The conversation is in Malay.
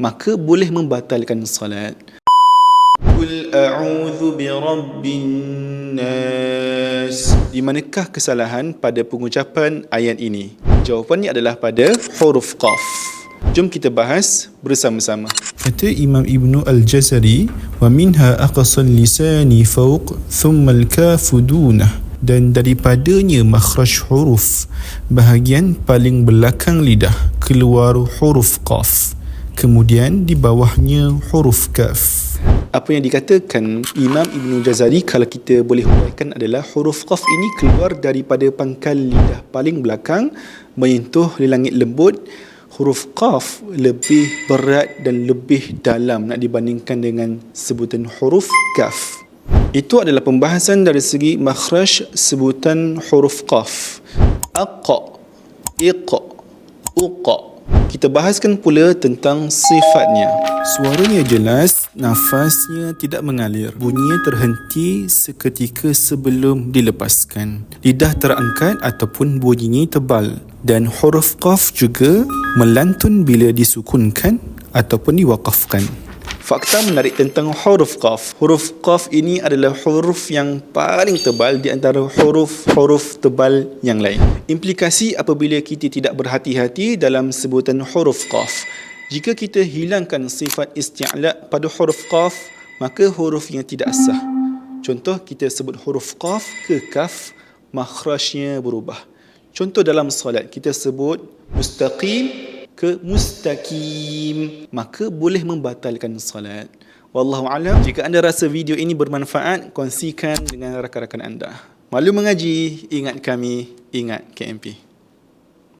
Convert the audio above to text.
maka boleh membatalkan salat. Qul a'udzu birabbin nas. Di manakah kesalahan pada pengucapan ayat ini? Jawapannya adalah pada huruf qaf. Jom kita bahas bersama-sama. Kata Imam Ibnu Al-Jazari, wa minha aqsal lisani fawq thumma al-kafu dunah, dan daripadanya makhraj huruf, bahagian paling belakang lidah keluar huruf qaf, kemudian di bawahnya huruf kaf. Apa yang dikatakan Imam Ibnu Jazari, kalau kita boleh huraikan, adalah huruf qaf ini keluar daripada pangkal lidah paling belakang menyentuh di langit lembut. Huruf qaf lebih berat dan lebih dalam nak dibandingkan dengan sebutan huruf kaf. Itu adalah pembahasan dari segi makhraj sebutan huruf qaf. Aqa, iqa, uqa. Kita bahaskan pula tentang sifatnya. Suaranya jelas, nafasnya tidak mengalir. Bunyinya terhenti seketika sebelum dilepaskan. Lidah terangkat ataupun bunyinya tebal. Dan huruf qaf juga melantun bila disukunkan ataupun diwaqafkan. Fakta menarik tentang huruf qaf. Huruf qaf ini adalah huruf yang paling tebal di antara huruf-huruf tebal yang lain. Implikasi apabila kita tidak berhati-hati dalam sebutan huruf qaf. Jika kita hilangkan sifat isti'la pada huruf qaf, maka huruf yang tidak sah. Contoh, kita sebut huruf qaf ke kaf, makhrajnya berubah. Contoh dalam solat, kita sebut mustaqim ke mustaqim, maka boleh membatalkan solat. Wallahu a'lam. Jika anda rasa video ini bermanfaat, kongsikan dengan rakan-rakan anda. Malu mengaji, ingat kami, ingat KMP.